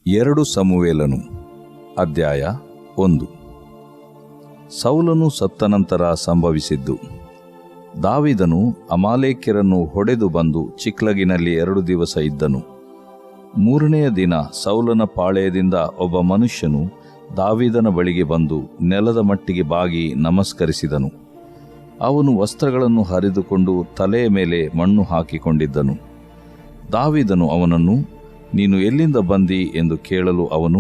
2 ಸಮುವೇಲನು ಅಧ್ಯಾಯ 1. ಸೌಲನು ಸತ್ತ ನಂತರ ಸಂಭವಿಸಿದ್ದು. ದಾವೀದನು ಅಮಾಲೇಕ್ಯರನ್ನು ಹೊಡೆದು ಬಂದು ಚಿಕ್ಲಗಿನಲ್ಲಿ 2 ದಿವಸ ಇದ್ದನು. 3ನೆಯ ದಿನ ಸೌಲನ ಪಾಳೆಯದಿಂದ ಒಬ್ಬ ಮನುಷ್ಯನು ದಾವೀದನ ಬಳಿಗೆ ಬಂದು ನೆಲದ ಮಟ್ಟಿಗೆ ಬಾಗಿ ನಮಸ್ಕರಿಸಿದನು. ಅವನು ವಸ್ತ್ರಗಳನ್ನು ಹರಿದುಕೊಂಡು ತಲೆಯ ಮೇಲೆ ಮಣ್ಣು ಹಾಕಿಕೊಂಡಿದ್ದನು. ದಾವೀದನು ಅವನನ್ನು, ನೀನು ಎಲ್ಲಿಂದ ಬಂದಿ ಎಂದು ಕೇಳಲು ಅವನು,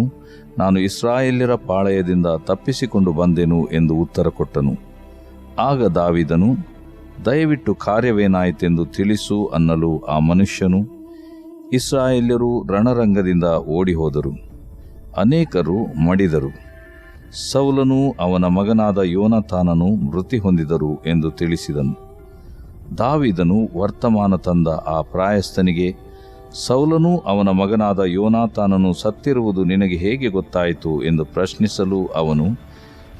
ನಾನು ಇಸ್ರಾಯೇಲ್ಯರ ಪಾಳೆಯದಿಂದ ತಪ್ಪಿಸಿಕೊಂಡು ಬಂದೆನು ಎಂದು ಉತ್ತರ ಕೊಟ್ಟನು. ಆಗ ದಾವೀದನು, ದಯವಿಟ್ಟು ಕಾರ್ಯವೇನಾಯಿತೆಂದು ತಿಳಿಸು ಅನ್ನಲು ಆ ಮನುಷ್ಯನು, ಇಸ್ರಾಯೇಲ್ಯರು ರಣರಂಗದಿಂದ ಓಡಿಹೋದರು, ಅನೇಕರು ಮಡಿದರು, ಸೌಲನೂ ಅವನ ಮಗನಾದ ಯೋನಾತಾನನು ಮೃತಿ ಹೊಂದಿದರು ಎಂದು ತಿಳಿಸಿದನು. ದಾವೀದನು ವರ್ತಮಾನ ತಂದ ಆ ಪ್ರಾಯಸ್ಥನಿಗೆ, ಸೌಲನೂ ಅವನ ಮಗನಾದ ಯೋನಾತಾನನು ಸತ್ತಿರುವುದು ನಿನಗೆ ಹೇಗೆ ಗೊತ್ತಾಯಿತು ಎಂದು ಪ್ರಶ್ನಿಸಲು ಅವನು,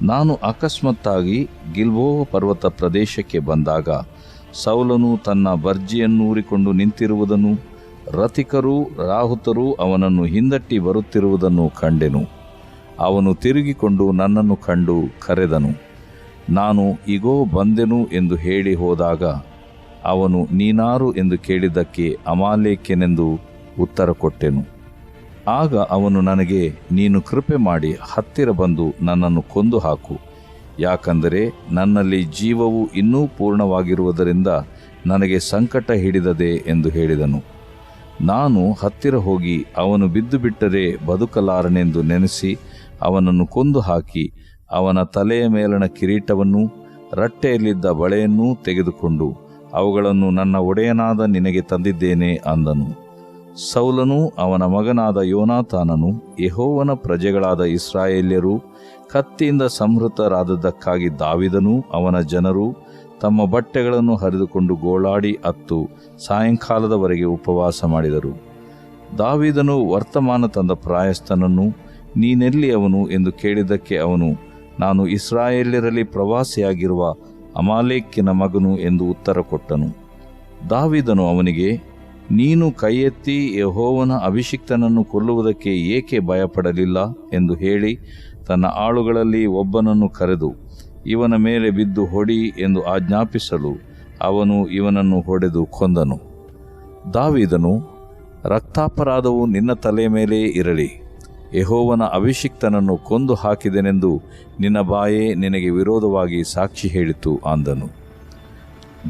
ನಾನು ಅಕಸ್ಮಾತ್ತಾಗಿ ಗಿಲ್ಬೋವ ಪರ್ವತ ಪ್ರದೇಶಕ್ಕೆ ಬಂದಾಗ ಸೌಲನು ತನ್ನ ಬರ್ಜಿಯನ್ನೂರಿಕೊಂಡು ನಿಂತಿರುವುದನ್ನು, ರಥಿಕರೂ ರಾಹುತರೂ ಅವನನ್ನು ಹಿಂದಟ್ಟಿ ಬರುತ್ತಿರುವುದನ್ನು ಕಂಡೆನು. ಅವನು ತಿರುಗಿಕೊಂಡು ನನ್ನನ್ನು ಕಂಡು ಕರೆದನು. ನಾನು ಇಗೋ ಬಂದೆನು ಎಂದು ಹೇಳಿ ಹೋದಾಗ ಅವನು, ನೀನಾರು ಎಂದು ಕೇಳಿದ್ದಕ್ಕೆ ಅಮಾಲೇಕ್ಯನೆಂದು ಉತ್ತರ ಕೊಟ್ಟೆನು. ಆಗ ಅವನು ನನಗೆ, ನೀನು ಕೃಪೆ ಮಾಡಿ ಹತ್ತಿರ ಬಂದು ನನ್ನನ್ನು ಕೊಂದು ಹಾಕು, ಯಾಕಂದರೆ ನನ್ನಲ್ಲಿ ಜೀವವು ಇನ್ನೂ ಪೂರ್ಣವಾಗಿರುವುದರಿಂದ ನನಗೆ ಸಂಕಟ ಹಿಡಿದದೆ ಎಂದು ಹೇಳಿದನು. ನಾನು ಹತ್ತಿರ ಹೋಗಿ ಅವನು ಬಿದ್ದು ಬಿಟ್ಟರೆ ಬದುಕಲಾರನೆಂದು ನೆನೆಸಿ ಅವನನ್ನು ಕೊಂದು ಹಾಕಿ ಅವನ ತಲೆಯ ಮೇಲಣ ಕಿರೀಟವನ್ನೂ ರಟ್ಟೆಯಲ್ಲಿದ್ದ ಬಳೆಯನ್ನೂ ತೆಗೆದುಕೊಂಡು ಅವುಗಳನ್ನು ನನ್ನ ಒಡೆಯನಾದ ನಿನಗೆ ತಂದಿದ್ದೇನೆ ಅಂದನು. ಸೌಲನೂ ಅವನ ಮಗನಾದ ಯೋನಾತಾನನು ಯೆಹೋವನ ಪ್ರಜೆಗಳಾದ ಇಸ್ರಾಯೇಲ್ಯರು ಕತ್ತಿಯಿಂದ ಸಂಹೃತರಾದದ್ದಕ್ಕಾಗಿ ದಾವೀದನೂ ಅವನ ಜನರು ತಮ್ಮ ಬಟ್ಟೆಗಳನ್ನು ಹರಿದುಕೊಂಡು ಗೋಳಾಡಿ ಅತ್ತು ಸಾಯಂಕಾಲದವರೆಗೆ ಉಪವಾಸ ಮಾಡಿದರು. ದಾವೀದನು ವರ್ತಮಾನ ತಂದ ಪ್ರಾಯಸ್ಥನನ್ನು, ನೀನೆಲ್ಲಿ ಅವನು ಎಂದು ಕೇಳಿದ್ದಕ್ಕೆ ಅವನು, ನಾನು ಇಸ್ರಾಯೇಲ್ಯರಲ್ಲಿ ಪ್ರವಾಸಿಯಾಗಿರುವ ಅಮಾಲೇಕ್ಯನ ಮಗನು ಎಂದು ಉತ್ತರ ಕೊಟ್ಟನು. ದಾವೀದನು ಅವನಿಗೆ, ನೀನು ಕೈಯೆತ್ತಿ ಯೆಹೋವನ ಅಭಿಷಿಕ್ತನನ್ನು ಕೊಲ್ಲುವುದಕ್ಕೆ ಏಕೆ ಭಯಪಡಲಿಲ್ಲ ಎಂದು ಹೇಳಿ ತನ್ನ ಆಳುಗಳಲ್ಲಿ ಒಬ್ಬನನ್ನು ಕರೆದು, ಇವನ ಮೇಲೆ ಬಿದ್ದು ಹೊಡಿ ಎಂದು ಆಜ್ಞಾಪಿಸಲು ಅವನು ಇವನನ್ನು ಹೊಡೆದು ಕೊಂದನು. ದಾವೀದನು, ರಕ್ತಾಪರಾಧವು ನಿನ್ನ ತಲೆಯ ಮೇಲೇ ಇರಲಿ, ಯೆಹೋವನ ಅಭಿಷಿಕ್ತನನ್ನು ಕೊಂದು ಹಾಕಿದೆನೆಂದು ನಿನ್ನ ಬಾಯೇ ನಿನಗೆ ವಿರೋಧವಾಗಿ ಸಾಕ್ಷಿ ಹೇಳಿತು ಅಂದನು.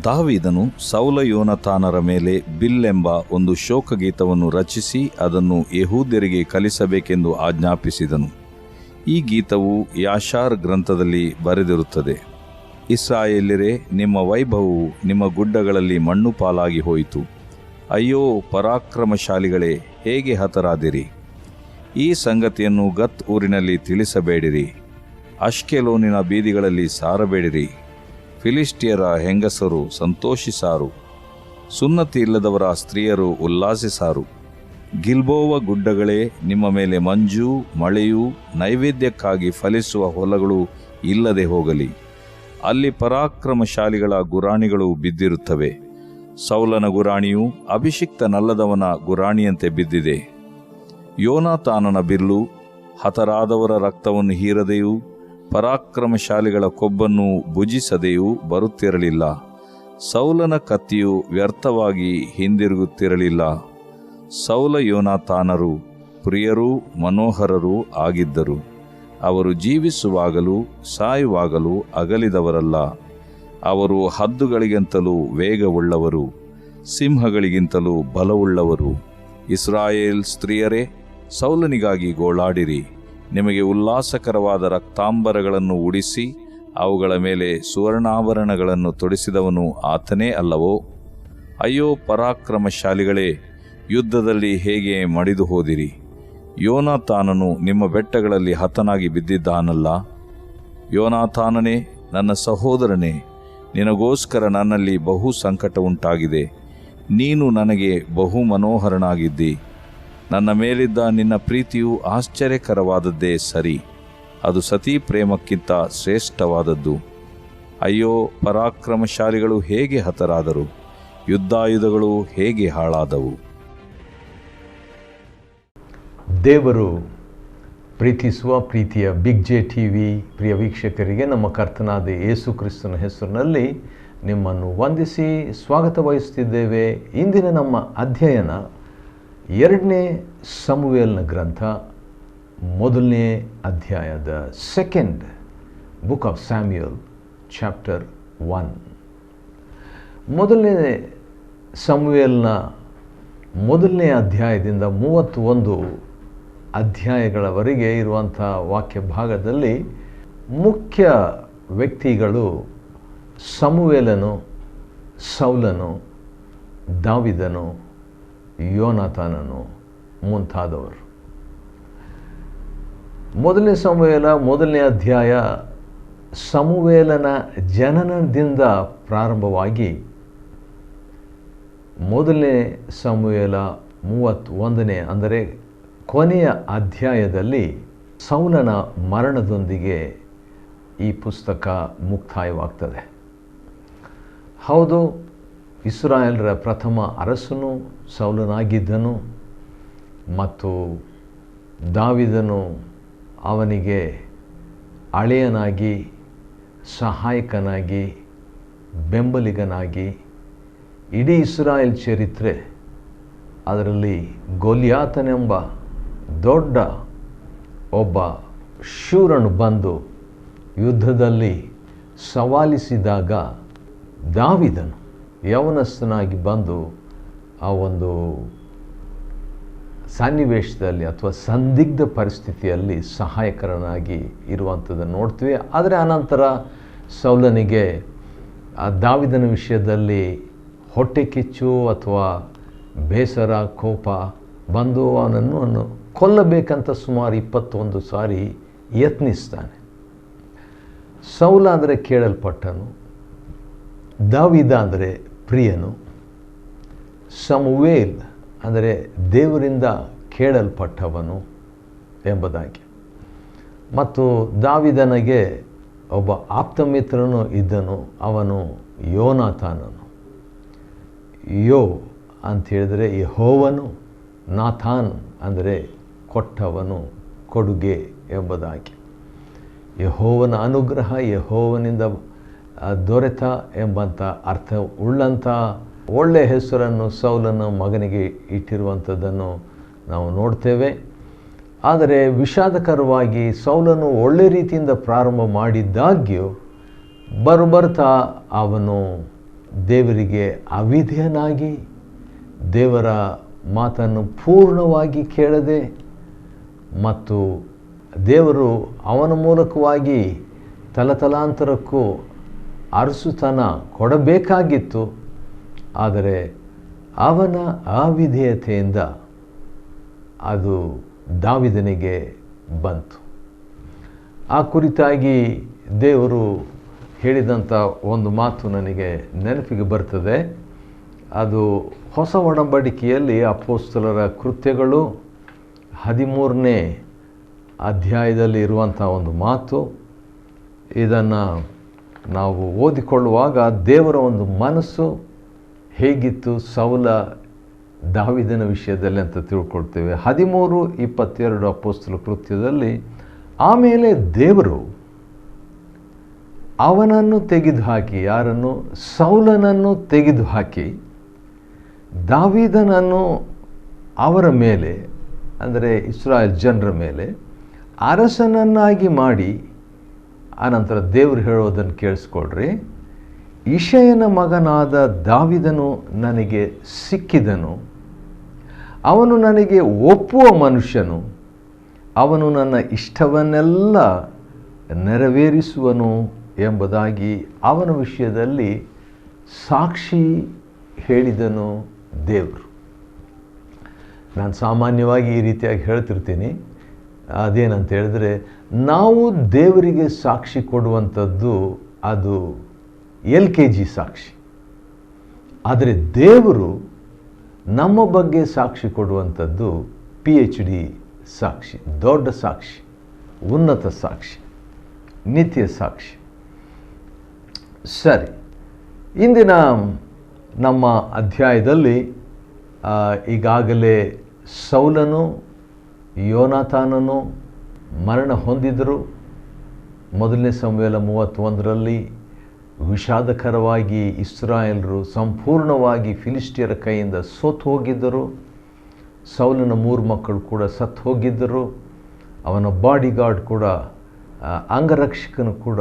ದಾವೀದನು ಸೌಲ ಯೋನಾತಾನರ ಮೇಲೆ ಬಿಲ್ಲೆಂಬ ಒಂದು ಶೋಕಗೀತವನ್ನು ರಚಿಸಿ ಅದನ್ನು ಯೆಹೂದ್ಯರಿಗೆ ಕಲಿಸಬೇಕೆಂದು ಆಜ್ಞಾಪಿಸಿದನು. ಈ ಗೀತವು ಯಾಷಾರ್ ಗ್ರಂಥದಲ್ಲಿ ಬರೆದಿರುತ್ತದೆ. ಇಸ್ರಾಯೇಲ್ಯರೇ, ನಿಮ್ಮ ವೈಭವವು ನಿಮ್ಮ ಗುಡ್ಡಗಳಲ್ಲಿ ಮಣ್ಣು ಪಾಲಾಗಿ ಹೋಯಿತು. ಅಯ್ಯೋ ಪರಾಕ್ರಮಶಾಲಿಗಳೇ, ಹೇಗೆ ಹತರಾದಿರಿ! ಈ ಸಂಗತಿಯನ್ನು ಗತ್ ಊರಿನಲ್ಲಿ ತಿಳಿಸಬೇಡಿರಿ, ಅಷ್ಕೆಲೋನಿನ ಬೀದಿಗಳಲ್ಲಿ ಸಾರಬೇಡಿರಿ. ಫಿಲಿಷ್ಟಿಯರ ಹೆಂಗಸರು ಸಂತೋಷಿಸಾರು, ಸುನ್ನತಿ ಇಲ್ಲದವರ ಸ್ತ್ರೀಯರು ಉಲ್ಲಾಸಿಸಾರು. ಗಿಲ್ಬೋವ ಗುಡ್ಡಗಳೇ, ನಿಮ್ಮ ಮೇಲೆ ಮಂಜು ಮಳೆಯೂ ನೈವೇದ್ಯಕ್ಕಾಗಿ ಫಲಿಸುವ ಹೊಲಗಳು ಇಲ್ಲದೆ ಹೋಗಲಿ. ಅಲ್ಲಿ ಪರಾಕ್ರಮಶಾಲಿಗಳ ಗುರಾಣಿಗಳು ಬಿದ್ದಿರುತ್ತವೆ. ಸೌಲನ ಗುರಾಣಿಯು ಅಭಿಷಿಕ್ತನಲ್ಲದವನ ಗುರಾಣಿಯಂತೆ ಬಿದ್ದಿದೆ. ಯೋನಾತಾನನ ಬಿಲ್ಲು ಹತರಾದವರ ರಕ್ತವನ್ನು ಹೀರದೆಯೂ ಪರಾಕ್ರಮಶಾಲಿಗಳ ಕೊಬ್ಬನ್ನು ಭುಜಿಸದೆಯೂ ಬರುತ್ತಿರಲಿಲ್ಲ. ಸೌಲನ ಕತ್ತಿಯು ವ್ಯರ್ಥವಾಗಿ ಹಿಂದಿರುಗುತ್ತಿರಲಿಲ್ಲ. ಸೌಲ ಯೋನಾತಾನರು ಪ್ರಿಯರೂ ಮನೋಹರರೂ ಆಗಿದ್ದರು. ಅವರು ಜೀವಿಸುವಾಗಲೂ ಸಾಯುವಾಗಲೂ ಅಗಲಿದವರಲ್ಲ. ಅವರು ಹದ್ದುಗಳಿಗಿಂತಲೂ ವೇಗವುಳ್ಳವರು, ಸಿಂಹಗಳಿಗಿಂತಲೂ ಬಲವುಳ್ಳವರು. ಇಸ್ರಾಯೇಲ್ ಸ್ತ್ರೀಯರೇ, ಸೌಲನಿಗಾಗಿ ಗೋಳಾಡಿರಿ. ನಿಮಗೆ ಉಲ್ಲಾಸಕರವಾದ ರಕ್ತಾಂಬರಗಳನ್ನು ಉಡಿಸಿ ಅವುಗಳ ಮೇಲೆ ಸುವರ್ಣಾಭರಣಗಳನ್ನು ತೊಡಿಸಿದವನು ಆತನೇ ಅಲ್ಲವೋ? ಅಯ್ಯೋ ಪರಾಕ್ರಮಶಾಲಿಗಳೇ, ಯುದ್ಧದಲ್ಲಿ ಹೇಗೆ ಮಡಿದು ಹೋದಿರಿ! ಯೋನಾತಾನನು ನಿಮ್ಮ ಬೆಟ್ಟಗಳಲ್ಲಿ ಹತನಾಗಿ ಬಿದ್ದಿದ್ದಾನಲ್ಲ. ಯೋನಾತಾನನೇ, ನನ್ನ ಸಹೋದರನೇ, ನಿನಗೋಸ್ಕರ ನನ್ನಲ್ಲಿ ಬಹು ಸಂಕಟ ಉಂಟಾಗಿದೆ. ನೀನು ನನಗೆ ಬಹು ಮನೋಹರನಾಗಿದ್ದಿ. ನನ್ನ ಮೇಲಿದ್ದ ನಿನ್ನ ಪ್ರೀತಿಯು ಆಶ್ಚರ್ಯಕರವಾದದ್ದೇ ಸರಿ, ಅದು ಸತೀ ಪ್ರೇಮಕ್ಕಿಂತ ಶ್ರೇಷ್ಠವಾದದ್ದು. ಅಯ್ಯೋ ಪರಾಕ್ರಮಶಾಲಿಗಳು ಹೇಗೆ ಹತರಾದರು, ಯುದ್ಧಾಯುಧಗಳು ಹೇಗೆ ಹಾಳಾದವು. ದೇವರು ಪ್ರೀತಿಸುವ ಪ್ರೀತಿಯ ಬಿಗ್ ಜೆ ಟಿ ವಿ ಪ್ರಿಯ ವೀಕ್ಷಕರಿಗೆ ನಮ್ಮ ಕರ್ತನಾದ ಯೇಸು ಕ್ರಿಸ್ತನ ಹೆಸರಿನಲ್ಲಿ ನಿಮ್ಮನ್ನು ವಂದಿಸಿ ಸ್ವಾಗತ ಬಯಸುತ್ತಿದ್ದೇವೆ. ಇಂದಿನ ನಮ್ಮ ಅಧ್ಯಯನ 2ನೇ ಸಮುವೇಲನ ಗ್ರಂಥ 1ನೇ ಅಧ್ಯಾಯದ second book of Samuel chapter 1. 1ನೇ ಸಮುವೇಲನ 1ನೇ ಅಧ್ಯಾಯದಿಂದ 31 ಅಧ್ಯಾಯಗಳವರೆಗೆ ಇರುವಂಥ ವಾಕ್ಯ ಭಾಗದಲ್ಲಿ ಮುಖ್ಯ ವ್ಯಕ್ತಿಗಳು ಸಮುವೇಲನು, ಸೌಲನು, ದಾವಿದನು, ಯೋನಾತಾನನು ಮುಂತಾದವರು. 1ನೇ ಸಮುವೇಲ 1ನೇ ಅಧ್ಯಾಯ ಸಮುವೇಲನ ಜನನದಿಂದ ಪ್ರಾರಂಭವಾಗಿ 1ನೇ ಸಮುವೇಲ 31ನೇ ಅಂದರೆ ಕೊನೆಯ ಅಧ್ಯಾಯದಲ್ಲಿ ಸೌಲನ ಮರಣದೊಂದಿಗೆ ಈ ಪುಸ್ತಕ ಮುಕ್ತಾಯವಾಗ್ತದೆ. ಹೌದು, ಇಸ್ರಾಯೇಲರ ಪ್ರಥಮ ಅರಸನು ಸೌಲನಾಗಿದ್ದನು ಮತ್ತು ದಾವಿದನು ಅವನಿಗೆ ಅಳೆಯನಾಗಿ, ಸಹಾಯಕನಾಗಿ, ಬೆಂಬಲಿಗನಾಗಿ ಇಡೀ ಇಸ್ರಾಯೇಲ್ ಚರಿತ್ರೆ, ಅದರಲ್ಲಿ ಗೊಲ್ಯಾತನೆಂಬ ದೊಡ್ಡ ಒಬ್ಬ ಶೂರನು ಬಂದು ಯುದ್ಧದಲ್ಲಿ ಸವಾಲಿಸಿದಾಗ ದಾವಿದನು ಯೌವನಸ್ಥನಾಗಿ ಬಂದು ಆ ಒಂದು ಸನ್ನಿವೇಶದಲ್ಲಿ ಅಥವಾ ಸಂದಿಗ್ಧ ಪರಿಸ್ಥಿತಿಯಲ್ಲಿ ಸಹಾಯಕರನಾಗಿ ಇರುವಂಥದ್ದನ್ನು ನೋಡ್ತೀವಿ. ಆದರೆ ಅನಂತರ ಸೌಲನಿಗೆ ಆ ದಾವಿದನ ವಿಷಯದಲ್ಲಿ ಹೊಟ್ಟೆ ಕಿಚ್ಚು ಅಥವಾ ಬೇಸರ, ಕೋಪ ಬಂದು ಅವನನ್ನು ಕೊಲ್ಲಬೇಕಂತ ಸುಮಾರು 21 ಸಾರಿ ಯತ್ನಿಸ್ತಾನೆ. ಸೌಲ ಅಂದರೆ ಕೇಳಲ್ಪಟ್ಟನು, ದಾವಿದ ಅಂದರೆ ಪ್ರಿಯನು, ಸಮುವೇಲ್ ಅಂದರೆ ದೇವರಿಂದ ಕೇಳಲ್ಪಟ್ಟವನು ಎಂಬುದಾಗಿ. ಮತ್ತು ದಾವಿದನಿಗೆ ಒಬ್ಬ ಆಪ್ತಮಿತ್ರನು ಇದ್ದನು, ಅವನು ಯೋನಾತಾನನು. ಯೋ ಅಂತ ಹೇಳಿದರೆ ಯೆಹೋವನು, ನಾಥಾನ್ ಅಂದರೆ ಕೊಟ್ಟವನು, ಕೊಡುಗೆ ಎಂಬುದಾಗಿ. ಯೆಹೋವನ ಅನುಗ್ರಹ, ಯೆಹೋವನಿಂದ ದೊರೆತ ಎಂಬಂಥ ಅರ್ಥ ಉಳ್ಳಂಥ ಒಳ್ಳೆಯ ಹೆಸರನ್ನು ಸೌಲನ ಮಗನಿಗೆ ಇಟ್ಟಿರುವಂಥದ್ದನ್ನು ನಾವು ನೋಡ್ತೇವೆ. ಆದರೆ ವಿಷಾದಕರವಾಗಿ ಸೌಲನು ಒಳ್ಳೆ ರೀತಿಯಿಂದ ಪ್ರಾರಂಭ ಮಾಡಿದ್ದಾಗ್ಯೂ ಬರ್ತಾ ಅವನು ದೇವರಿಗೆ ಅವಿಧೇಯನಾಗಿ, ದೇವರ ಮಾತನ್ನು ಪೂರ್ಣವಾಗಿ ಕೇಳದೆ ಮತ್ತು ದೇವರು ಅವನ ಮೂಲಕವಾಗಿ ತಲತಲಾಂತರಕ್ಕೂ ಅರಸುತನ ಕೊಡಬೇಕಾಗಿತ್ತು. ಆದರೆ ಅವನ ಅವಿಧೇಯತೆಯಿಂದ ಅದು ದಾವಿದನಿಗೆ ಬಂತು. ಆ ಕುರಿತಾಗಿ ದೇವರು ಹೇಳಿದಂಥ ಒಂದು ಮಾತು ನನಗೆ ನೆನಪಿಗೆ ಬರ್ತದೆ. ಅದು ಹೊಸ ಒಡಂಬಡಿಕೆಯಲ್ಲಿ ಅಪೊಸ್ತಲರ ಕೃತ್ಯಗಳು 13ನೇ ಅಧ್ಯಾಯದಲ್ಲಿ ಇರುವಂಥ ಒಂದು ಮಾತು. ಇದನ್ನು ನಾವು ಓದಿಕೊಳ್ಳುವಾಗ ದೇವರ ಒಂದು ಮನಸ್ಸು ಹೇಗಿತ್ತು ಸೌಲ ದಾವಿದನ ವಿಷಯದಲ್ಲಿ ಅಂತ ತಿಳ್ಕೊಳ್ತೇವೆ. 13:22 ಅಪೊಸ್ತಲ ಕೃತ್ಯದಲ್ಲಿ, ಆಮೇಲೆ ದೇವರು ಅವನನ್ನು ತೆಗೆದುಹಾಕಿ, ಯಾರನ್ನು? ಸೌಲನನ್ನು ತೆಗೆದುಹಾಕಿ ದಾವಿದನನ್ನು ಅವರ ಮೇಲೆ, ಅಂದರೆ ಇಸ್ರಾಯೇಲ್ ಜನರ ಮೇಲೆ ಅರಸನನ್ನಾಗಿ ಮಾಡಿ, ಆನಂತರ ದೇವರು ಹೇಳೋದನ್ನು ಕೇಳಿಸ್ಕೊಳ್ರಿ, ಇಷಯನ ಮಗನಾದ ದಾವಿದನು ನನಗೆ ಸಿಕ್ಕಿದನು, ಅವನು ನನಗೆ ಒಪ್ಪುವ ಮನುಷ್ಯನು, ಅವನು ನನ್ನ ಇಷ್ಟವನ್ನೆಲ್ಲ ನೆರವೇರಿಸುವನು ಎಂಬುದಾಗಿ ಅವನ ವಿಷಯದಲ್ಲಿ ಸಾಕ್ಷಿ ಹೇಳಿದನು ದೇವರು. ನಾನು ಸಾಮಾನ್ಯವಾಗಿ ಈ ರೀತಿಯಾಗಿ ಹೇಳ್ತಿರ್ತೀನಿ. ಅದೇನಂತ ಹೇಳಿದ್ರೆ, ನಾವು ದೇವರಿಗೆ ಸಾಕ್ಷಿ ಕೊಡುವಂಥದ್ದು ಅದು LKG ಸಾಕ್ಷಿ. ಆದರೆ ದೇವರು ನಮ್ಮ ಬಗ್ಗೆ ಸಾಕ್ಷಿ ಕೊಡುವಂಥದ್ದು PhD ಸಾಕ್ಷಿ, ದೊಡ್ಡ ಸಾಕ್ಷಿ, ಉನ್ನತ ಸಾಕ್ಷಿ, ನಿತ್ಯ ಸಾಕ್ಷಿ. ಸರಿ, ಇಂದಿನ ನಮ್ಮ ಅಧ್ಯಾಯದಲ್ಲಿ ಈಗಾಗಲೇ ಸೌಲನು ಯೋನಾತಾನನು ಮರಣ ಹೊಂದಿದರು. 1 ಸಮುವೇಲ 31 ವಿಷಾದಕರವಾಗಿ ಇಸ್ರಾಯೇಲರು ಸಂಪೂರ್ಣವಾಗಿ ಫಿಲಿಸ್ಟಿಯರ ಕೈಯಿಂದ ಸೋತು ಹೋಗಿದ್ದರು. ಸೌಲನ 3 ಮಕ್ಕಳು ಕೂಡ ಸತ್ತು ಹೋಗಿದ್ದರು. ಅವನ ಬಾಡಿಗಾರ್ಡ್ ಕೂಡ ಅಂಗರಕ್ಷಕನು ಕೂಡ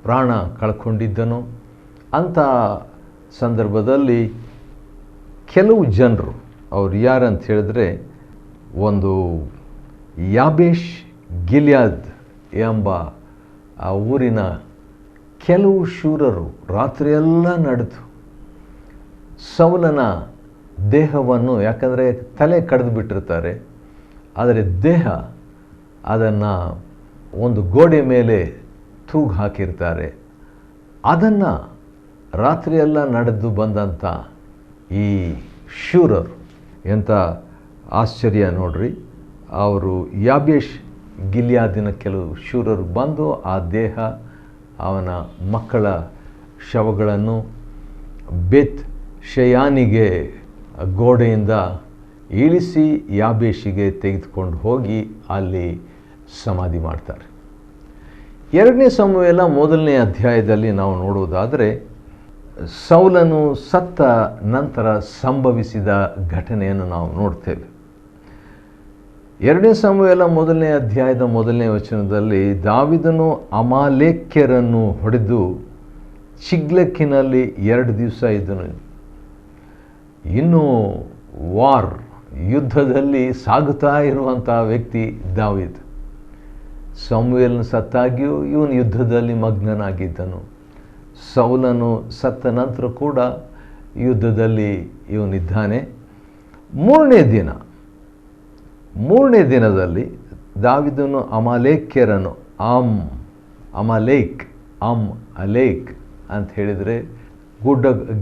ಪ್ರಾಣ ಕಳ್ಕೊಂಡಿದ್ದನು. ಅಂಥ ಸಂದರ್ಭದಲ್ಲಿ ಕೆಲವು ಜನರು, ಅವ್ರು ಯಾರಂತ ಹೇಳಿದ್ರೆ, ಒಂದು ಯಾಬೇಷ್ ಗಿಲ್ಯಾದ್ ಎಂಬ ಆ ಊರಿನ ಕೆಲವು ಶೂರರು ರಾತ್ರಿಯೆಲ್ಲ ನಡೆದು ಸೌಲನ ದೇಹವನ್ನು, ಯಾಕಂದರೆ ತಲೆ ಕಡಿದು ಬಿಟ್ಟಿರ್ತಾರೆ, ಆದರೆ ದೇಹ ಅದನ್ನು ಒಂದು ಗೋಡೆ ಮೇಲೆ ತೂಗು ಹಾಕಿರ್ತಾರೆ. ಅದನ್ನು ರಾತ್ರಿಯೆಲ್ಲ ನಡೆದು ಬಂದಂಥ ಈ ಶೂರರು, ಎಂಥ ಆಶ್ಚರ್ಯ ನೋಡ್ರಿ, ಅವರು ಯಾಬೇಷ್ ಗಿಲ್ಯಾದಿನ ಕೆಲವು ಶೂರರು ಬಂದು ಆ ದೇಹ, ಅವನ ಮಕ್ಕಳ ಶವಗಳನ್ನು ಬೆತ್ ಶೆಯಾನಿಗೆ ಗೋಡೆಯಿಂದ ಇಳಿಸಿ ಯಾಬೇಷಿಗೆ ತೆಗೆದುಕೊಂಡು ಹೋಗಿ ಅಲ್ಲಿ ಸಮಾಧಿ ಮಾಡ್ತಾರೆ. 2 ಸಮುವೇಲ 1 ಅಧ್ಯಾಯದಲ್ಲಿ ನಾವು ನೋಡುವುದಾದರೆ, ಸೌಲನು ಸತ್ತ ನಂತರ ಸಂಭವಿಸಿದ ಘಟನೆಯನ್ನು ನಾವು ನೋಡ್ತೇವೆ. 2 ಸಮುವೇಲ 1 ಅಧ್ಯಾಯದ 1ನೇ ವಚನದಲ್ಲಿ, ದಾವೀದನು ಅಮಾಲೇಕ್ಯರನ್ನು ಹೊಡೆದು ಚಿಗ್ಲಕ್ಕಿನಲ್ಲಿ 2 ದಿವಸ ಇದ್ದನು. ಇನ್ನೂ ಯುದ್ಧದಲ್ಲಿ ಸಾಗುತ್ತಾ ಇರುವಂಥ ವ್ಯಕ್ತಿ ದಾವೀದ. ಸಮುವೇಲನು ಸತ್ತಾಗಿಯೂ ಇವನು ಯುದ್ಧದಲ್ಲಿ ಮಗ್ನನಾಗಿದ್ದನು. ಸೌಲನು ಸತ್ತ ನಂತರ ಕೂಡ ಯುದ್ಧದಲ್ಲಿ ಇವನಿದ್ದಾನೆ. 3ನೇ ದಿನದಲ್ಲಿ ದಾವೀದನು ಅಮಾಲೇಕ್ಯರನ್ನು ಅಮಲೇಕ್ ಅಂತ ಹೇಳಿದರೆ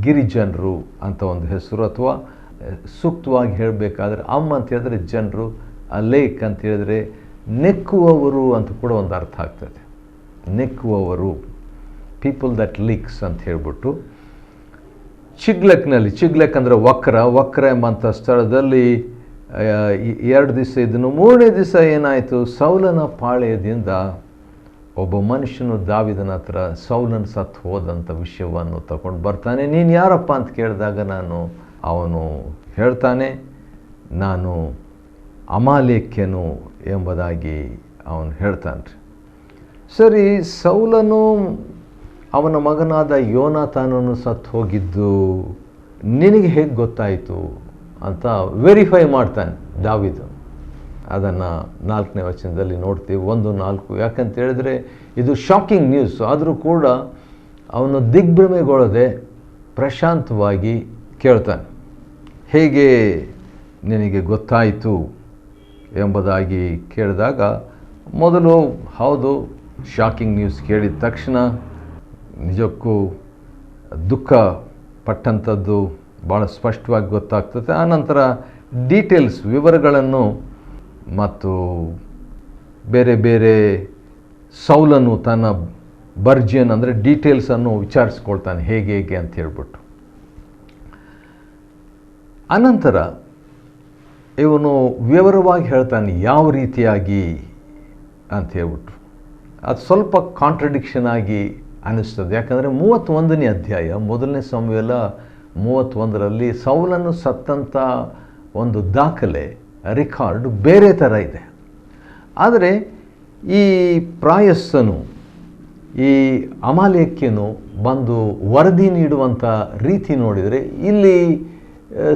ಗಿರಿಜನರು ಅಂತ ಒಂದು ಹೆಸರು, ಅಥವಾ ಸೂಕ್ತವಾಗಿ ಹೇಳಬೇಕಾದ್ರೆ ಅಂತ ಹೇಳಿದ್ರೆ ಜನರು, ಅಲೇಕ್ ಅಂತ ಹೇಳಿದರೆ ನೆಕ್ಕುವವರು ಅಂತ ಕೂಡ ಒಂದು ಅರ್ಥ ಆಗ್ತದೆ. ನೆಕ್ಕುವವರು, ಪೀಪಲ್ ದಟ್ ಲೀಕ್ಸ್ ಅಂತ ಹೇಳ್ಬಿಟ್ಟು, ಚಿಗ್ಲಕ್ ಅಂದರೆ ವಕ್ರ ಎಂಬಂಥ ಸ್ಥಳದಲ್ಲಿ 2 ದಿವಸ ಇದ್ದನು. 3ನೇ ದಿವಸ ಏನಾಯಿತು, ಸೌಲನ ಪಾಳೆಯದಿಂದ ಒಬ್ಬ ಮನುಷ್ಯನು ದಾವೀದನ ಹತ್ರ ಸೌಲನ ಸತ್ತು ಹೋದಂಥ ವಿಷಯವನ್ನು ತಗೊಂಡು ಬರ್ತಾನೆ. ನೀನು ಯಾರಪ್ಪ ಅಂತ ಕೇಳಿದಾಗ ಅವನು ಹೇಳ್ತಾನೆ, ನಾನು ಅಮಾಲೇಕ್ಯನು ಎಂಬುದಾಗಿ ಅವನು ಹೇಳ್ತಾನೆ. ಸರಿ, ಸೌಲನು ಅವನ ಮಗನಾದ ಯೋನಾತಾನನು ಸತ್ತು ಹೋಗಿದ್ದು ನಿನಗೆ ಹೇಗೆ ಗೊತ್ತಾಯಿತು ಅಂತ ವೆರಿಫೈ ಮಾಡ್ತಾನೆ ದಾವೀದ. ಅದನ್ನು 4ನೇ ವಚನದಲ್ಲಿ ನೋಡ್ತೀವಿ, 1:4. ಯಾಕಂತ ಹೇಳಿದ್ರೆ ಇದು ಶಾಕಿಂಗ್ ನ್ಯೂಸ್. ಆದರೂ ಕೂಡ ಅವನು ದಿಗ್ಭ್ರಮೆಗೊಳ್ಳದೆ ಪ್ರಶಾಂತವಾಗಿ ಕೇಳ್ತಾನೆ, ಹೇಗೆ ನಿನಗೆ ಗೊತ್ತಾಯಿತು ಎಂಬುದಾಗಿ ಕೇಳಿದಾಗ, ಮೊದಲು ಹೌದು, ಶಾಕಿಂಗ್ ನ್ಯೂಸ್ ಕೇಳಿದ ತಕ್ಷಣ ನಿಜಕ್ಕೂ ದುಃಖ ಪಟ್ಟಂಥದ್ದು ಭಾಳ ಸ್ಪಷ್ಟವಾಗಿ ಗೊತ್ತಾಗ್ತದೆ. ಆನಂತರ ಡೀಟೇಲ್ಸ್, ವಿವರಗಳನ್ನು ಮತ್ತು ಬೇರೆ ಬೇರೆ ಸೌಲನು ತನ್ನ ಬರ್ಜಿಯನ್ ಅಂದರೆ ಡೀಟೇಲ್ಸನ್ನು ವಿಚಾರಿಸ್ಕೊಳ್ತಾನೆ, ಹೇಗೆ ಅಂತ ಹೇಳ್ಬಿಟ್ಟು. ಅನಂತರ ಇವನು ವಿವರವಾಗಿ ಹೇಳ್ತಾನೆ ಯಾವ ರೀತಿಯಾಗಿ ಅಂತ ಹೇಳ್ಬಿಟ್ಟು. ಅದು ಸ್ವಲ್ಪ ಕಾಂಟ್ರಡಿಕ್ಷನ್ ಆಗಿ ಅನ್ನಿಸ್ತದೆ. ಯಾಕಂದರೆ 31ನೇ ಅಧ್ಯಾಯ 1 ಸಮುವೇಲ 31ರಲ್ಲಿ ಸೌಲನು ಸತ್ತಂಥ ಒಂದು ದಾಖಲೆ, ರೆಕಾರ್ಡ್ ಬೇರೆ ಥರ ಇದೆ. ಆದರೆ ಈ ಪ್ರಾಯಸ್ಥನು, ಈ ಅಮಾಲೇಕ್ಯನು ಬಂದು ವರದಿ ನೀಡುವಂಥ ರೀತಿ ನೋಡಿದರೆ ಇಲ್ಲಿ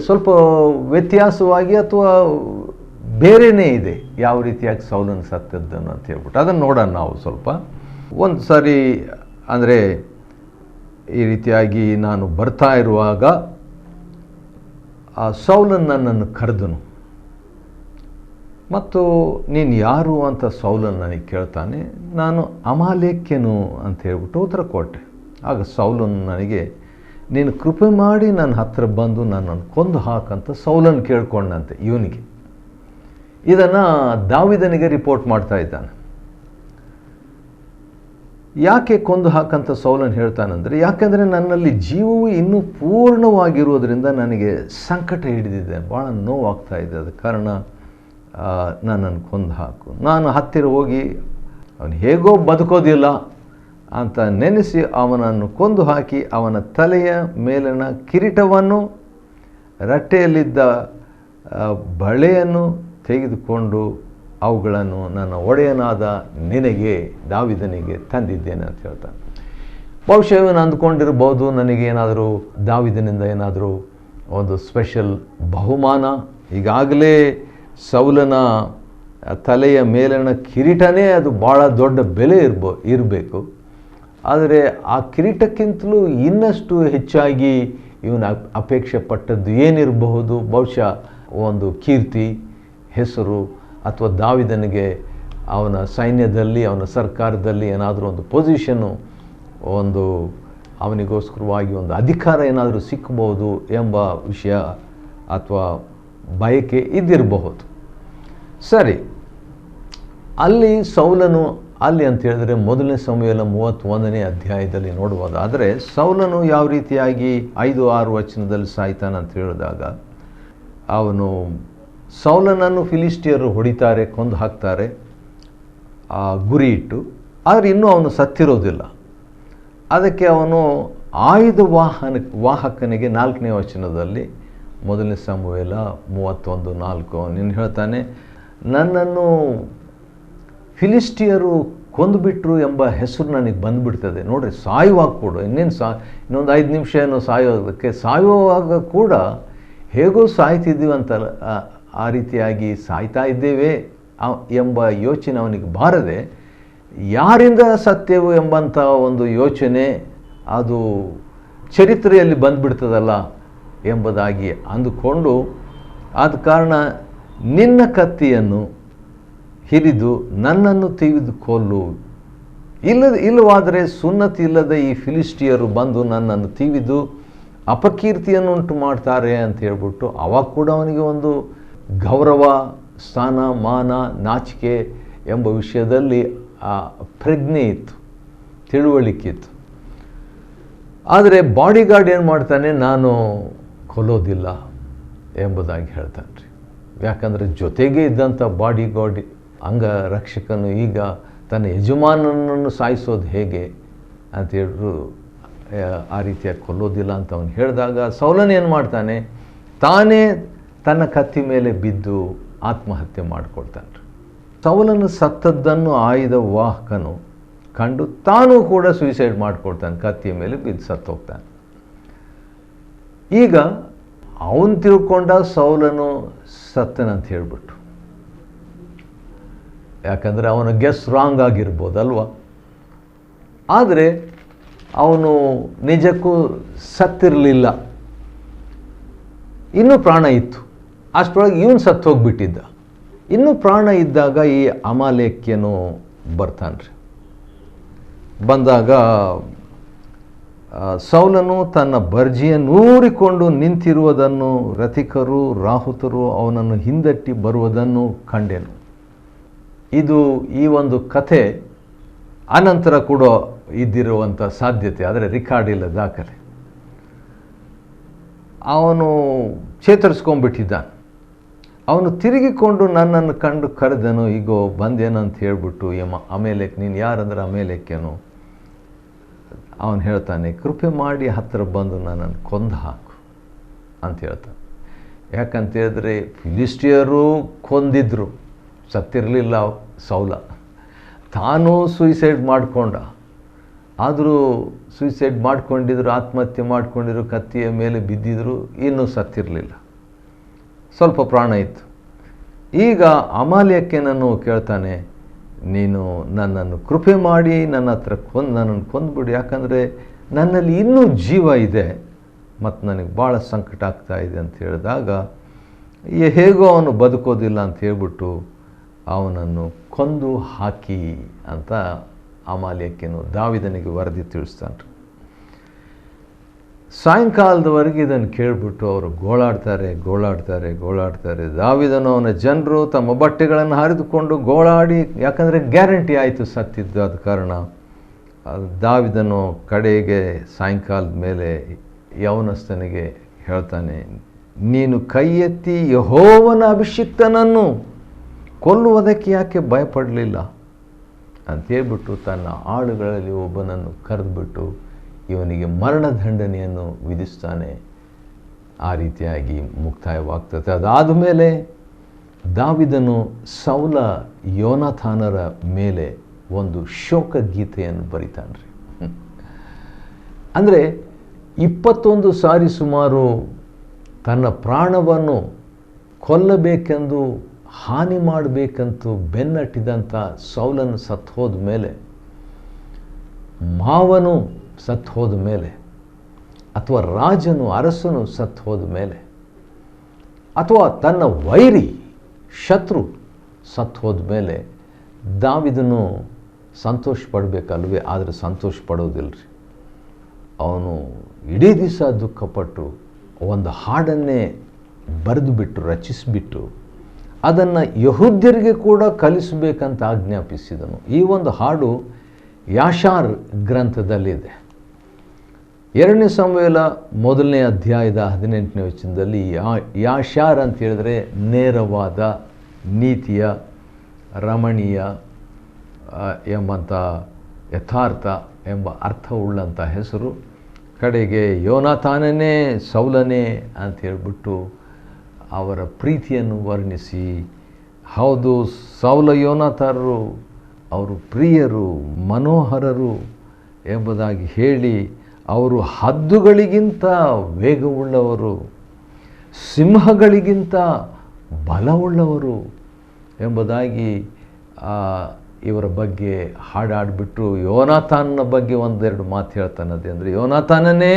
ಸ್ವಲ್ಪ ವ್ಯತ್ಯಾಸವಾಗಿ ಅಥವಾ ಬೇರೆಯೇ ಇದೆ, ಯಾವ ರೀತಿಯಾಗಿ ಸೌಲನು ಸತ್ತದ್ದನ್ನು ಅಂತ ಹೇಳ್ಬಿಟ್ಟು. ಅದನ್ನು ನೋಡೋಣ ನಾವು ಸ್ವಲ್ಪ. ಒಂದು ಸಾರಿ ಅಂದರೆ ಈ ರೀತಿಯಾಗಿ ನಾನು ಬರ್ತಾ ಇರುವಾಗ ಆ ಸೌಲನು ನನ್ನನ್ನು ಕರೆದನು ಮತ್ತು ನೀನು ಯಾರು ಅಂತ ಸೌಲನು ನನಗೆ ಕೇಳ್ತಾನೆ. ನಾನು ಅಮಾಲೇಕ್ಯನು ಅಂತ ಹೇಳ್ಬಿಟ್ಟು ಉತ್ತರ ಕೊಟ್ಟೆ. ಆಗ ಸೌಲನು ನನಗೆ, ನೀನು ಕೃಪೆ ಮಾಡಿ ನನ್ನ ಹತ್ರ ಬಂದು ನನ್ನನ್ನು ಕೊಂದು ಹಾಕಂತ ಸೌಲನು ಕೇಳ್ಕೊಂಡಂತೆ ಇವನಿಗೆ. ಇದನ್ನು ದಾವೀದನಿಗೆ ರಿಪೋರ್ಟ್ ಮಾಡ್ತಾ ಇದ್ದಾನೆ. ಯಾಕೆ ಕೊಂದು ಹಾಕಂತ ಸೌಲನು ಹೇಳ್ತಾನಂದರೆ, ಯಾಕೆಂದರೆ ನನ್ನಲ್ಲಿ ಜೀವವು ಇನ್ನೂ ಪೂರ್ಣವಾಗಿರುವುದರಿಂದ ನನಗೆ ಸಂಕಟ ಹಿಡಿದಿದೆ, ಭಾಳ ನೋವಾಗ್ತಾ ಇದೆ. ಅದ ಕಾರಣ ನನ್ನನ್ನು ಕೊಂದು ಹಾಕು. ನಾನು ಹತ್ತಿರ ಹೋಗಿ ಅವನು ಹೇಗೋ ಬದುಕೋದಿಲ್ಲ ಅಂತ ನೆನೆಸಿ ಅವನನ್ನು ಕೊಂದು ಹಾಕಿ ಅವನ ತಲೆಯ ಮೇಲಿನ ಕಿರೀಟವನ್ನು, ರಟ್ಟೆಯಲ್ಲಿದ್ದ ಬಳೆಯನ್ನು ತೆಗೆದುಕೊಂಡು ಅವುಗಳನ್ನು ನನ್ನ ಒಡೆಯನಾದ ನಿನಗೆ, ದಾವಿದನಿಗೆ ತಂದಿದ್ದೇನೆ ಅಂತ ಹೇಳ್ತಾನೆ. ಬಹುಶಃ ಇವನು ಅಂದ್ಕೊಂಡಿರ್ಬೋದು, ನನಗೇನಾದರೂ ದಾವಿದನಿಂದ ಏನಾದರೂ ಒಂದು ಸ್ಪೆಷಲ್ ಬಹುಮಾನ, ಈಗಾಗಲೇ ಸೌಲನ ತಲೆಯ ಮೇಲಿನ ಕಿರೀಟನೇ ಅದು ಭಾಳ ದೊಡ್ಡ ಬೆಲೆ ಇರಬೇಕು. ಆದರೆ ಆ ಕಿರೀಟಕ್ಕಿಂತಲೂ ಇನ್ನಷ್ಟು ಹೆಚ್ಚಾಗಿ ಇವನು ಅಪೇಕ್ಷೆ ಪಟ್ಟದ್ದು ಏನಿರಬಹುದು? ಬಹುಶಃ ಒಂದು ಕೀರ್ತಿ, ಹೆಸರು, ಅಥವಾ ದಾವಿದನಿಗೆ ಅವನ ಸೈನ್ಯದಲ್ಲಿ, ಅವನ ಸರ್ಕಾರದಲ್ಲಿ ಏನಾದರೂ ಒಂದು ಪೊಸಿಷನ್ನು, ಒಂದು ಅವನಿಗೋಸ್ಕರವಾಗಿ ಒಂದು ಅಧಿಕಾರ ಏನಾದರೂ ಸಿಕ್ಕಬಹುದು ಎಂಬ ವಿಷಯ ಅಥವಾ ಬಯಕೆ ಇದ್ದಿರಬಹುದು. ಸರಿ, ಅಲ್ಲಿ ಸೌಲನು, ಅಲ್ಲಿ ಅಂತ ಹೇಳಿದ್ರೆ ಮೊದಲನೇ ಸಮುವೇಲ 31ನೇ ಅಧ್ಯಾಯದಲ್ಲಿ ನೋಡುವುದಾದರೆ ಸೌಲನು ಯಾವ ರೀತಿಯಾಗಿ 5-6 ವಚನದಲ್ಲಿ ಸಾಯ್ತಾನೆ ಅಂತ ಹೇಳಿದಾಗ, ಅವನು ಸೌಲನನ್ನು ಫಿಲಿಸ್ಟಿಯರು ಹೊಡಿತಾರೆ, ಕೊಂದು ಹಾಕ್ತಾರೆ ಗುರಿ ಇಟ್ಟು. ಆದರೆ ಇನ್ನೂ ಅವನು ಸತ್ತಿರೋದಿಲ್ಲ. ಅದಕ್ಕೆ ಅವನು ಆಯುಧ ವಾಹಕನಿಗೆ 4ನೇ ವಚನದಲ್ಲಿ, ಮೊದಲನೇ ಸಮುವೇಲ 31:4 ಅವನು ಹೇಳ್ತಾನೆ, ನನ್ನನ್ನು ಫಿಲಿಸ್ಟಿಯರು ಕೊಂದುಬಿಟ್ರು ಎಂಬ ಹೆಸರು ನನಗೆ ಬಂದುಬಿಡ್ತದೆ. ನೋಡ್ರಿ, ಸಾಯುವಾಗ ಕೂಡ ಇನ್ನೊಂದು 5 ನಿಮಿಷ ಏನೋ ಸಾಯುವಾಗ ಕೂಡ ಹೇಗೋ ಸಾಯ್ತಿದ್ದೀವಿ ಅಂತ ಆ ರೀತಿಯಾಗಿ ಸಾಯ್ತಾ ಇದ್ದೇವೆ ಎಂಬ ಯೋಚನೆ ಅವನಿಗೆ ಬಾರದೆ, ಯಾರಿಂದ ಸತ್ಯವು ಎಂಬಂಥ ಒಂದು ಯೋಚನೆ ಅದು ಚರಿತ್ರೆಯಲ್ಲಿ ಬಂದುಬಿಡ್ತದಲ್ಲ ಎಂಬುದಾಗಿ ಅಂದುಕೊಂಡು, ಆದ ಕಾರಣ ನಿನ್ನ ಕತ್ತಿಯನ್ನು ಹಿರಿದು ನನ್ನನ್ನು ತೆಗೆದು ಕೊಲ್ಲು, ಇಲ್ಲವಾದರೆ ಸುನ್ನತಿ ಇಲ್ಲದ ಈ ಫಿಲಿಸ್ಟಿಯರು ಬಂದು ನನ್ನನ್ನು ತಿವಿದು ಅಪಕೀರ್ತಿಯನ್ನು ಉಂಟು ಮಾಡ್ತಾರೆ ಅಂತ ಹೇಳ್ಬಿಟ್ಟು, ಅವಾಗ ಕೂಡ ಅವನಿಗೆ ಒಂದು ಗೌರವ, ಸ್ಥಾನ, ಮಾನ, ನಾಚಿಕೆ ಎಂಬ ವಿಷಯದಲ್ಲಿ ಪ್ರಜ್ಞೆ ಇತ್ತು, ತಿಳುವಳಿಕೆ ಇತ್ತು. ಆದರೆ ಬಾಡಿಗಾರ್ಡ್ ಏನು ಮಾಡ್ತಾನೆ, ನಾನು ಕೊಲ್ಲೋದಿಲ್ಲ ಎಂಬುದಾಗಿ ಹೇಳ್ತಾನೆ ರೀ. ಯಾಕಂದರೆ ಜೊತೆಗೆ ಇದ್ದಂಥ ಬಾಡಿಗಾರ್ಡ್ ಅಂಗರಕ್ಷಕನು ಈಗ ತನ್ನ ಯಜಮಾನನನ್ನು ಸಾಯಿಸೋದು ಹೇಗೆ ಅಂತ ಹೇಳಿದ್ರು ಆ ರೀತಿಯಾಗಿ ಕೊಲ್ಲೋದಿಲ್ಲ ಅಂತ ಅವನು ಹೇಳಿದಾಗ, ಸೌಲನ್ ಏನು ಮಾಡ್ತಾನೆ, ತಾನೇ ತನ್ನ ಕತ್ತಿ ಮೇಲೆ ಬಿದ್ದು ಆತ್ಮಹತ್ಯೆ ಮಾಡಿಕೊಳ್ತಾನೆ. ಸೌಲನು ಸತ್ತದ್ದನ್ನು ಆಯುಧ ವಾಹಕನು ಕಂಡು ತಾನೂ ಕೂಡ ಸೂಸೈಡ್ ಮಾಡಿಕೊಳ್ತಾನೆ, ಕತ್ತಿಯ ಮೇಲೆ ಬಿದ್ದು ಸತ್ತೋಗ್ತಾನೆ. ಈಗ ಅವನು ತಿಳ್ಕೊಂಡ ಸೌಲನು ಸತ್ತನಂತ ಹೇಳ್ಬಿಟ್ಟು, ಯಾಕಂದರೆ ಅವನ ಗೆಸ್ ರಾಂಗ್ ಆಗಿರ್ಬೋದಲ್ವ. ಆದರೆ ಅವನು ನಿಜಕ್ಕೂ ಸತ್ತಿರಲಿಲ್ಲ, ಇನ್ನೂ ಪ್ರಾಣ ಇತ್ತು. ಅಷ್ಟರೊಳಗೆ ಇವನು ಸತ್ತು ಹೋಗ್ಬಿಟ್ಟಿದ್ದ. ಇನ್ನೂ ಪ್ರಾಣ ಇದ್ದಾಗ ಈ ಅಮಾಲೇಕ್ಯನು ಬರ್ತಾನೆ. ಬಂದಾಗ ಸೌಲನು ತನ್ನ ಬರ್ಜಿಯನ್ನೂರಿಕೊಂಡು ನಿಂತಿರುವುದನ್ನು, ರಥಿಕರು ರಾಹುತರು ಅವನನ್ನು ಹಿಂದಟ್ಟಿ ಬರುವುದನ್ನು ಕಂಡೆನು. ಇದು ಈ ಒಂದು ಕಥೆ ಅನಂತರ ಕೂಡ ಇದ್ದಿರುವಂಥ ಸಾಧ್ಯತೆ, ಆದರೆ ರೆಕಾರ್ಡ್ ಇಲ್ಲ, ದಾಖಲೆ. ಅವನು ಚೇತರಿಸ್ಕೊಂಡ್ಬಿಟ್ಟಿದ್ದಾನೆ. ಅವನು ತಿರುಗಿಕೊಂಡು ನನ್ನನ್ನು ಕಂಡು ಕರೆದನು, ಈಗೋ ಬಂದೇನಂತ ಹೇಳ್ಬಿಟ್ಟು, ಅಮೇಲೆಕ್, ನೀನು ಯಾರಂದ್ರೆ ಅಮೇಲೆಕ್ಕೇನು. ಅವನು ಹೇಳ್ತಾನೆ, ಕೃಪೆ ಮಾಡಿ ಹತ್ತಿರ ಬಂದು ನನ್ನನ್ನು ಕೊಂದು ಹಾಕು ಅಂತ ಹೇಳ್ತಾನೆ. ಯಾಕಂತೇಳಿದ್ರೆ ಫಿಲಿಸ್ಟಿಯರು ಕೊಂದಿದ್ರು, ಸತ್ತಿರಲಿಲ್ಲ ಸೌಲ. ತಾನೂ ಸೂಸೈಡ್ ಮಾಡಿಕೊಂಡ. ಆದರೂ ಸೂಸೈಡ್ ಮಾಡ್ಕೊಂಡಿದ್ರು, ಆತ್ಮಹತ್ಯೆ ಮಾಡ್ಕೊಂಡಿದ್ರು, ಕತ್ತಿಯ ಮೇಲೆ ಬಿದ್ದಿದ್ರು, ಇನ್ನೂ ಸತ್ತಿರಲಿಲ್ಲ, ಸ್ವಲ್ಪ ಪ್ರಾಣ ಇತ್ತು. ಈಗ ಅಮಾಲೇಕ್ಯನನ್ನು ಕೇಳ್ತಾನೆ, ನೀನು ನನ್ನನ್ನು ಕೃಪೆ ಮಾಡಿ ನನ್ನ ಹತ್ರ ನನ್ನನ್ನು ಕೊಂದುಬಿಡು, ಯಾಕಂದರೆ ನನ್ನಲ್ಲಿ ಇನ್ನೂ ಜೀವ ಇದೆ ಮತ್ತು ನನಗೆ ಭಾಳ ಸಂಕಟ ಆಗ್ತಾ ಇದೆ ಅಂತ ಹೇಳಿದಾಗ, ಹೇಗೋ ಅವನು ಬದುಕೋದಿಲ್ಲ ಅಂತ ಹೇಳ್ಬಿಟ್ಟು ಅವನನ್ನು ಕೊಂದು ಹಾಕಿ ಅಂತ ಅಮಾಲೇಕ್ಯನು ದಾವಿದನಿಗೆ ವರದಿ ತಿಳಿಸ್ತಾನೆ. ಸಾಯಂಕಾಲದವರೆಗೆ ಇದನ್ನು ಕೇಳಿಬಿಟ್ಟು ಅವರು ಗೋಳಾಡ್ತಾರೆ. ದಾವಿದನು ಅವನ ಜನರು ತಮ್ಮ ಬಟ್ಟೆಗಳನ್ನು ಹರಿದುಕೊಂಡು ಗೋಳಾಡಿ, ಯಾಕಂದರೆ ಗ್ಯಾರಂಟಿ ಆಯಿತು ಸತ್ತಿದ್ದು. ಆದ ಕಾರಣ ದಾವಿದನು ಕಡೆಗೆ ಸಾಯಂಕಾಲದ ಮೇಲೆ ಯೌವನಸ್ಥನಿಗೆ ಹೇಳ್ತಾನೆ, ನೀನು ಕೈ ಎತ್ತಿ ಯೆಹೋವನ ಅಭಿಷಿಕ್ತನನ್ನು ಕೊಲ್ಲುವುದಕ್ಕೆ ಯಾಕೆ ಭಯಪಡಲಿಲ್ಲ ಅಂತೇಳ್ಬಿಟ್ಟು ತನ್ನ ಆಳುಗಳಲ್ಲಿ ಒಬ್ಬನನ್ನು ಕರೆದುಬಿಟ್ಟು ಇವನಿಗೆ ಮರಣದಂಡನೆಯನ್ನು ವಿಧಿಸ್ತಾನೆ. ಆ ರೀತಿಯಾಗಿ ಮುಕ್ತಾಯವಾಗ್ತದೆ. ಅದಾದ ಮೇಲೆ ದಾವಿದನು ಸೌಲ ಯೋನಾಥಾನರ ಮೇಲೆ ಒಂದು ಶೋಕ ಗೀತೆಯನ್ನು ಬರಿತಾನ್ರಿ. ಅಂದರೆ 21 ಸಾರಿ ಸುಮಾರು ತನ್ನ ಪ್ರಾಣವನ್ನು ಕೊಲ್ಲಬೇಕೆಂದು ಹಾನಿ ಮಾಡಬೇಕಂತೂ ಬೆನ್ನಟ್ಟಿದಂಥ ಸೌಲನು ಸತ್ತು ಹೋದ ಮೇಲೆ, ಮಾವನು ಸತ್ತು ಹೋದ ಮೇಲೆ, ಅಥವಾ ರಾಜನು ಅರಸನು ಸತ್ತು ಹೋದ ಮೇಲೆ, ಅಥವಾ ತನ್ನ ವೈರಿ ಶತ್ರು ಸತ್ತು ಹೋದ ಮೇಲೆ ದಾವಿದನು ಸಂತೋಷ ಪಡಬೇಕಲ್ವೇ? ಆದರೆ ಸಂತೋಷ ಪಡೋದಿಲ್ಲ ರೀ. ಅವನು ಇಡೀ ದಿವಸ ದುಃಖಪಟ್ಟು ಒಂದು ಹಾಡನ್ನೇ ಬರೆದುಬಿಟ್ಟು ರಚಿಸಿಬಿಟ್ಟು ಅದನ್ನು ಯಹೂದ್ಯರಿಗೆ ಕೂಡ ಕಲಿಸಬೇಕಂತ ಆಜ್ಞಾಪಿಸಿದನು. ಈ ಒಂದು ಹಾಡು ಯಾಷಾರ್ ಗ್ರಂಥದಲ್ಲಿದೆ. 2 ಸಮುವೇಲ 1ನೇ ಅಧ್ಯಾಯದ 18ನೇ ವಚನದಲ್ಲಿ ಯಾಷಾರ್ ಅಂತ ಹೇಳಿದ್ರೆ ನೇರವಾದ, ನೀತಿಯ, ರಮಣೀಯ ಎಂಬಂಥ ಯಥಾರ್ಥ ಎಂಬ ಅರ್ಥವುಳ್ಳಂಥ ಹೆಸರು. ಕಡೆಗೆ ಯೋನಾಥಾನನೇ ಸೌಲನೇ ಅಂತ ಹೇಳ್ಬಿಟ್ಟು ಅವರ ಪ್ರೀತಿಯನ್ನು ವರ್ಣಿಸಿ, ಹೌದು ಸೌಲ ಯೋನಾಥಾನರು ಅವರು ಪ್ರಿಯರು, ಮನೋಹರರು ಎಂಬುದಾಗಿ ಹೇಳಿ, ಅವರು ಹದ್ದುಗಳಿಗಿಂತ ವೇಗವುಳ್ಳವರು, ಸಿಂಹಗಳಿಗಿಂತ ಬಲವುಳ್ಳವರು ಎಂಬುದಾಗಿ ಇವರ ಬಗ್ಗೆ ಹಾಡಾಡಿಬಿಟ್ಟು ಯೋನಾಥಾನನ ಬಗ್ಗೆ ಒಂದೆರಡು ಮಾತು ಹೇಳ್ತಾನದೆ. ಅಂದರೆ ಯೋನಾಥಾನನೇ,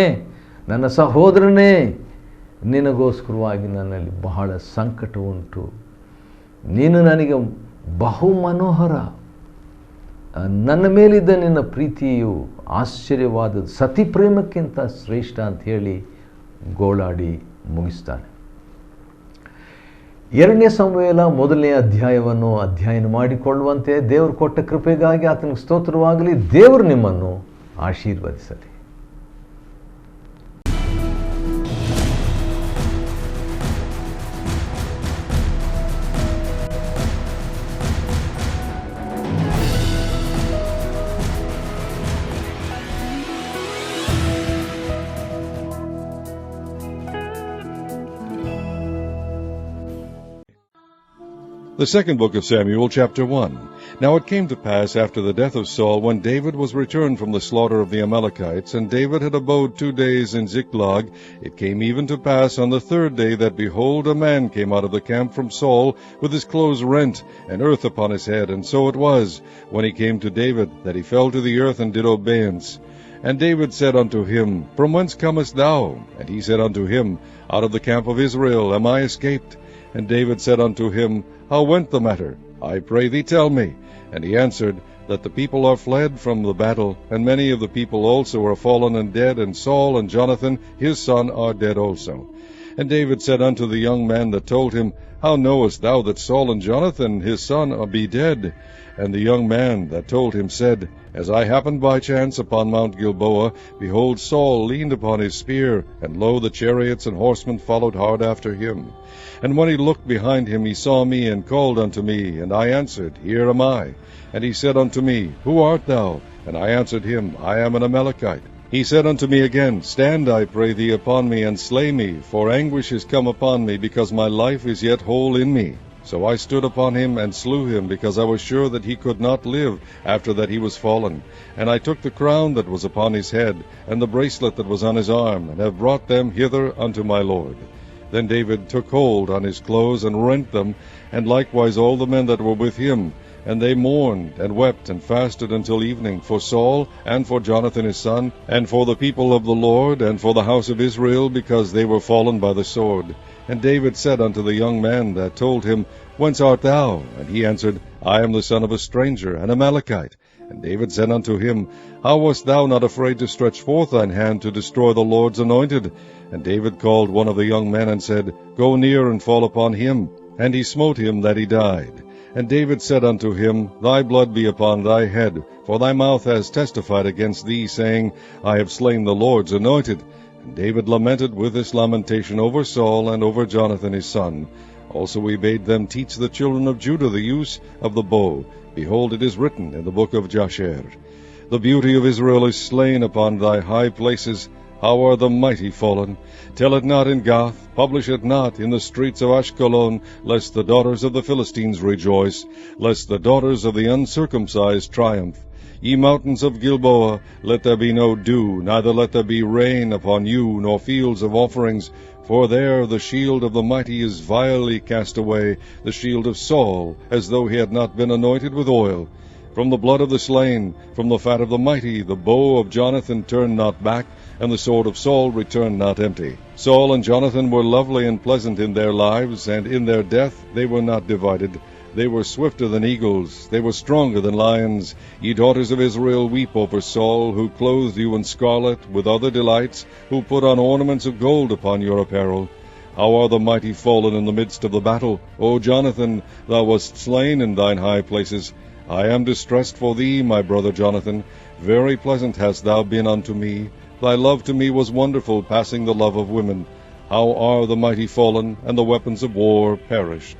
ನನ್ನ ಸಹೋದರನೇ, ನಿನಗೋಸ್ಕರವಾಗಿ ನನ್ನಲ್ಲಿ ಬಹಳ ಸಂಕಟ ಉಂಟು, ನೀನು ನನಗೆ ಬಹು ಮನೋಹರ, ನನ್ನ ಮೇಲಿದ್ದ ನಿನ್ನ ಪ್ರೀತಿಯು ಆಶ್ಚರ್ಯವಾದದ್ದು, ಸತಿ ಪ್ರೇಮಕ್ಕಿಂತ ಶ್ರೇಷ್ಠ ಅಂತ ಹೇಳಿ ಗೋಳಾಡಿ ಮುಗಿಸ್ತಾನೆ. 2ನೇ ಸಮುವೇಲ 1ನೇ ಅಧ್ಯಾಯವನ್ನು ಅಧ್ಯಯನ ಮಾಡಿಕೊಳ್ಳುವಂತೆ ದೇವರು ಕೊಟ್ಟ ಕೃಪೆಗಾಗಿ ಆತನಿಗೆ ಸ್ತೋತ್ರವಾಗಲಿ. ದೇವರು ನಿಮ್ಮನ್ನು ಆಶೀರ್ವದಿಸಲಿ. The second book of Samuel, chapter 1. Now it came to pass after the death of Saul, when David was returned from the slaughter of the Amalekites, and David had abode 2 days in Ziklag, it came even to pass on the 3rd day that, behold, a man came out of the camp from Saul, with his clothes rent, and earth upon his head. And so it was, when he came to David, that he fell to the earth and did obeisance. And David said unto him, From whence comest thou? And he said unto him, Out of the camp of Israel am I escaped. And David said unto him, How went the matter? I pray thee, tell me. And he answered, That the people are fled from the battle, and many of the people also are fallen and dead, and Saul and Jonathan his son are dead also. And David said unto the young man that told him, How knowest thou that Saul and Jonathan his son be dead? And the young man that told him said, As I happened by chance upon Mount Gilboa, behold, Saul leaned upon his spear, and lo, the chariots and horsemen followed hard after him. And when he looked behind him, he saw me, and called unto me, and I answered, Here am I. And he said unto me, Who art thou? And I answered him, I am an Amalekite. He said unto me again, Stand, I pray thee, upon me, and slay me, for anguish is come upon me, because my life is yet whole in me. So I stood upon him, and slew him, because I was sure that he could not live after that he was fallen. And I took the crown that was upon his head, and the bracelet that was on his arm, and have brought them hither unto my Lord. Then David took hold on his clothes, and rent them, and likewise all the men that were with him. And they mourned, and wept, and fasted until evening, for Saul, and for Jonathan his son, and for the people of the Lord, and for the house of Israel, because they were fallen by the sword. And David said unto the young man that told him, Whence art thou? And he answered, I am the son of a stranger, an Amalekite. And David said unto him, How wast thou not afraid to stretch forth thine hand to destroy the Lord's anointed? And David called one of the young men, and said, Go near and fall upon him. And he smote him that he died. And David said unto him, Thy blood be upon thy head, for thy mouth has testified against thee, saying, I have slain the Lord's anointed. And David lamented with this lamentation over Saul and over Jonathan his son. Also he bade them teach the children of Judah the use of the bow. Behold, it is written in the book of Jasher, The beauty of Israel is slain upon thy high places. How are the mighty fallen? Tell it not in Gath, publish it not in the streets of Ashkelon, lest the daughters of the Philistines rejoice, lest the daughters of the uncircumcised triumph. Ye mountains of Gilboa, let there be no dew, neither let there be rain upon you, nor fields of offerings. For there the shield of the mighty is vilely cast away, the shield of Saul, as though he had not been anointed with oil. From the blood of the slain, from the fat of the mighty, the bow of Jonathan turned not back, and the sword of Saul returned not empty. Saul and Jonathan were lovely and pleasant in their lives, and in their death they were not divided. They were swifter than eagles, they were stronger than lions. Ye daughters of Israel, weep over Saul, who clothed you in scarlet with other delights, who put on ornaments of gold upon your apparel. How are the mighty fallen in the midst of the battle? O Jonathan, thou wast slain in thine high places. I am distressed for thee, my brother Jonathan. Very pleasant hast thou been unto me. Thy love to me was wonderful, passing the love of women. How are the mighty fallen, and the weapons of war perished?